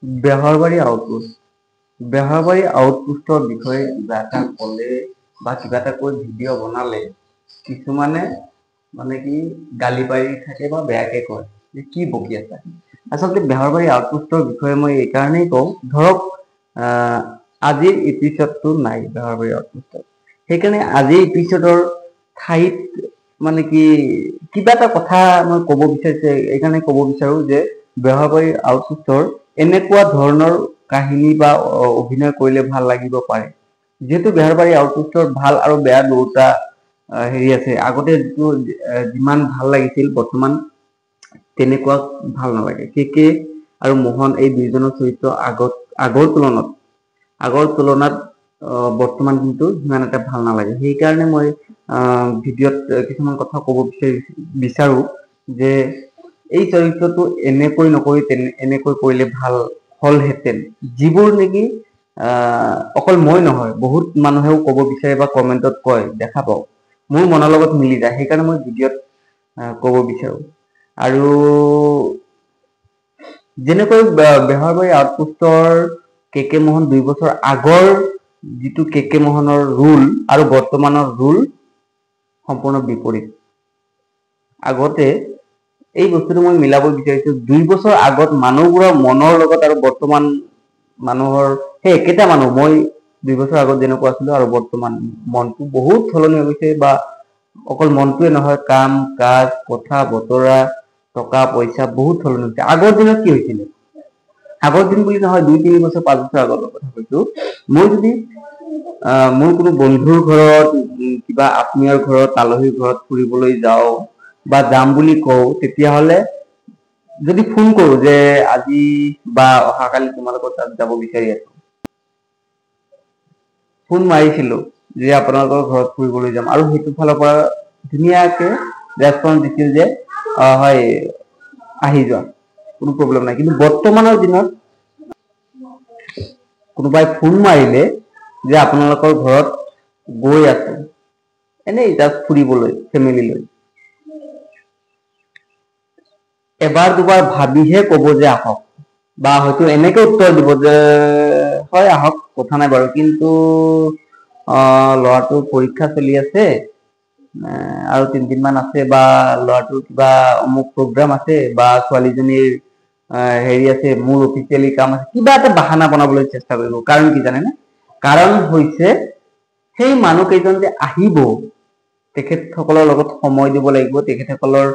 বেহৰবাৰী outpost বেহৰবাৰী আউটপোষ্টৰ বিষয়ে কিবা এটা ক'লে বা কিবা এটা কৈ ভিডিঅ' বনালে কিছুমানে মানে কি গালি পাৰি থাকে বা বেয়াকে কয় যে কি বকি আছা। আচলতে বেহৰবাৰী আউটপোষ্টৰ বিষয়ে মই এইকাৰণেই কওঁ, ধৰক আজিৰ এপিছডটো নাই বেহৰবাৰী আউটপোষ্টত, সেইকাৰণে আজিৰ এপিছডৰ ঠাইত মানে কি কিবা এটা কথা মই ক'ব বিচাৰিছে, এইকাৰণে ক'ব বিচাৰো যে বেহৰবাৰী আউটপোষ্টৰ এনেকুৱা ধৰণৰ কাহিনী বা অভিনয় কৰিলে ভাল লাগিব পাৰে। যিহেতু বেহৰবাৰী আউটপোষ্টৰ ভাল আৰু বেয়া দুটা হেৰি আছে। আগতে যিটো যিমান ভাল লাগিছিল বৰ্তমান তেনেকুৱা ভাল নালাগে। কে আৰু মোহন এই দুইজনৰ চৰিত্ৰ আগৰ তুলনাত বৰ্তমান কিন্তু সিমান এটা ভাল নালাগে। সেইকাৰণে মই ভিডিঅ'ত কিছুমান কথা ক'ব বিচাৰো যে এই চৰিত্ৰটো এনেকৈ নকৰি এনেকৈ কৰিলে ভাল হলহেঁতেন, যিবোৰ নেকি অকল মই নহয় বহুত মানুহেও ক'ব বিচাৰে বা কমেন্টত কয়, দেখা পাওঁ, মোৰ মনৰ লগত মিলি যায়। সেইকাৰণে মই ভিডিঅ'ত ক'ব বিচাৰো। আৰু যেনেকৈ বেহৰবাৰী আউটপোষ্টৰ কে মোহন 2 বছৰ আগৰ যিটো কে মোহনৰ ৰোল আৰু বৰ্তমানৰ ৰোল সম্পূৰ্ণ বিপৰীত। আগতে এই বস্তুটো মই মিলাব বিচাৰিছো, 2 বছৰ আগত মানুহবোৰৰ মনৰ লগত আৰু বৰ্তমান মানুহৰ সেই একেটা মানুহ, মই 2 বছৰ আগত যেনেকুৱা আছিলো আৰু বৰ্তমান মনটো বহুত সলনি হৈ গৈছে। বা অকল মনটোৱে নহয়, কাম কাজ কথা বতৰা টকা পইচা বহুত সলনি হৈছে। আগৰ দিনত কি হৈছিলে, আগৰ দিন বুলি নহয় 2-3 বছৰ 5 বছৰ আগৰ কথা কৈছো, মই যদি মোৰ কোনো বন্ধুৰ ঘৰত কিবা আত্মীয়ৰ ঘৰত আলহীৰ ঘৰত ফুৰিবলৈ যাওঁ বা যাম বুলি কওঁ, তেতিয়াহলে যদি ফোন কৰো যে আজি বা অহাকালি তোমালোকৰ তাত যাব বিচাৰি আছো, ফোন মাৰিছিলো যে আপোনালোকৰ ঘৰত ফুৰিবলৈ যাম, আৰু সেইটো ফালৰ পৰা ধুনীয়াকে ৰেছপন্স দিছিল যে হয় আহি যোৱা, কোনো প্ৰব্লেম নাই। কিন্তু বৰ্তমানৰ দিনত কোনোবাই ফোন মাৰিলে যে আপোনালোকৰ ঘৰত গৈ আছো, এনেই জাষ্ট ফুৰিবলৈ ফেমিলি লৈ, এবাৰ দুবাৰ ভাবিহে কব যে আহক, বা হয়তো এনেকে উত্তৰ দিব যে হয় আহক কথা নাই বাৰু, কিন্তু ল'ৰাটোৰ পৰীক্ষা চলি আছে আৰু 3 দিন মান আছে, বা ল'ৰাটোৰ কিবা অমুক প্ৰগ্ৰাম আছে, বা ছোৱালীজনীৰ হেৰি আছে, মোৰ অফিচিয়েলি কাম আছে, কিবা এটা বাহানা বনাবলৈ চেষ্টা কৰিব। কাৰণ কি জানেনে, কাৰণ হৈছে সেই মানুহ কেইজন যে আহিব, তেখেতসকলৰ লগত সময় দিব লাগিব, তেখেতসকলৰ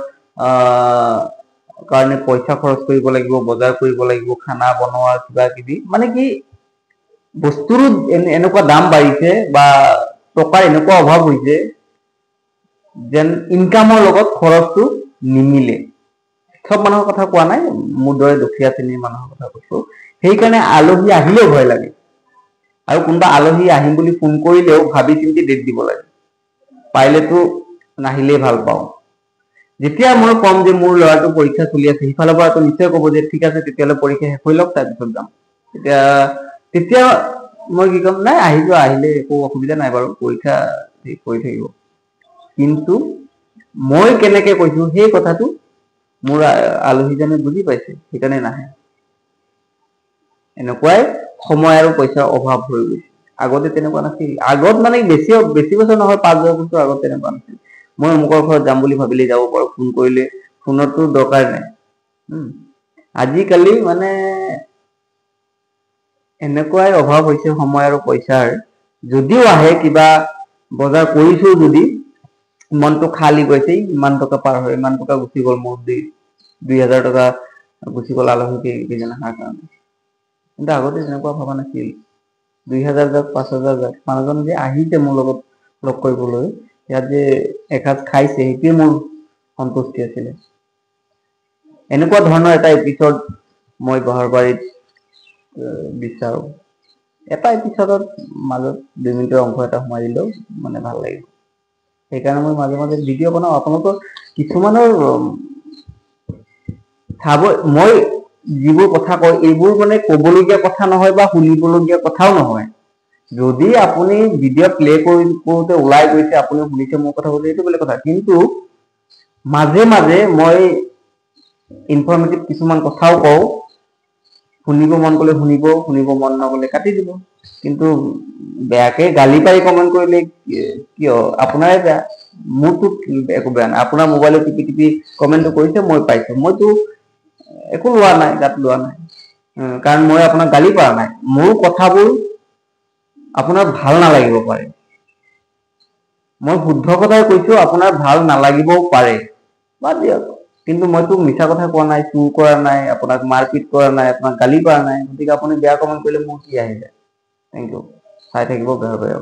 কাৰণে পইচা খৰচ কৰিব লাগিব, বজাৰ কৰিব লাগিব, খানা বনোৱা কিবা কিবি, মানে কি বস্তুৰো এনেকুৱা দাম বাঢ়িছে বা টকাৰ এনেকুৱা অভাৱ হৈছে যেন ইনকামৰ লগত খৰচটো নিমিলে। চব মানুহৰ কথা কোৱা নাই, মোৰ দৰে দুখীয়া শ্ৰেণীৰ মানুহৰ কথা কৈছো। সেইকাৰণে আলহী আহিলেও ভয় লাগে, আৰু কোনোবা আলহী আহিম বুলি ফোন কৰিলেও ভাবি চিন্তি ডেট দিব লাগে, পাৰিলেতো নাহিলেই ভাল পাওঁ। যেতিয়া মই কম যে মোৰ ল'ৰাটো পৰীক্ষা চলি আছে, সিফালৰ পৰাতো নিশ্চয় কব যে ঠিক আছে তেতিয়াহ'লে পৰীক্ষা শেষ হৈ লওক তাৰপিছত যাম। তেতিয়া মই কি কম, নাই আহি যোৱা, আহিলে একো অসুবিধা নাই বাৰু, পৰীক্ষা কৰি থাকিব। কিন্তু মই কেনেকে কৈছো সেই কথাটো মোৰ আলহীজনে বুজি পাইছে, সেইকাৰণে নাহে। এনেকুৱাই সময় আৰু পইচাৰ অভাৱ হৈ গৈছে। আগতে তেনেকুৱা নাছিল, আগত মানে বেছি বছৰ নহয়, 5-10 বছৰ আগত তেনেকুৱা নাছিল। মই অমুকৰ ঘৰত যাম বুলি ভাবিলে যাব পাৰো, ফোন কৰিলে, ফোনতো দৰকাৰ নাই। আজিকালি মানে এনেকুৱাই অভাৱ হৈছে সময় আৰু পইচাৰ, যদিও আহে কিবা বজাৰ কৰিছো, যদি মনটো খালী গৈছে, ইমান টকা পাৰ হয়, ইমান টকা গুচি গ'ল, মোৰ 2,000 টকা গুচি গ'ল আলহী কেইজন অহাৰ কাৰণে। কিন্তু আগতে তেনেকুৱা ভবা নাছিল, 2,000 যাওক 5,000 যাওক, মানুহজন যে আহিছে মোৰ লগত লগ কৰিবলৈ, ইয়াত যে এসাঁজ খাইছে, সেইটোৱে মোৰ সন্তুষ্টি আছিলে। এনেকুৱা ধৰণৰ এটা এপিছড মই বেহৰবাৰীত বিচাৰো। এটা এপিছডত মাজত 2 মিনিটৰ অংশ এটা সোমাই দিলেও মানে ভাল লাগিব। সেইকাৰণে মই মাজে মাজে ভিডিঅ' বনাও। আপোনালোকৰ কিছুমানৰ চাব, মই যিবোৰ কথা কয় এইবোৰ মানে কবলগীয়া কথা নহয় বা শুনিবলগীয়া কথাও নহয়। যদি আপুনি ভিডিঅ' প্লে কৰোতে ওলাই গৈছে, আপুনি শুনিছে মোৰ কথা কৈছে, এইটো বেলেগ কথা। কিন্তু মাজে মাজে মই ইনফৰ্মেটিভ কিছুমান কথাও কওঁ, শুনিব মন গ'লে শুনিব, শুনিব মন নগ'লে কাটি দিব। কিন্তু বেয়াকে গালি পাৰি কমেণ্ট কৰিলে কিয় আপোনাৰে বেয়া, মোৰতো একো বেয়া নাই। আপোনাৰ মোবাইলত টিপি টিপি কমেণ্টটো কৰিছে, মই পাইছো, মইতো একো লোৱা নাই, গাত লোৱা নাই, কাৰণ মই আপোনাক গালি পৰা নাই। মোৰ কথাবোৰ আপোনাৰ ভাল নালাগিব পাৰে, মই শুদ্ধ কথাই কৈছো, আপোনাৰ ভাল নালাগিবও পাৰে, বাদ দিয়ক। কিন্তু মইতো মিছা কথা কোৱা নাই, চুৰ কৰা নাই, আপোনাক মাৰপিট কৰা নাই, আপোনাক গালি পৰা নাই। গতিকে আপুনি বেয়া কমেণ্ট কৰিলে মোৰ কি আহি যায়। Thank you. চাই থাকিব বেয়া বেয়া।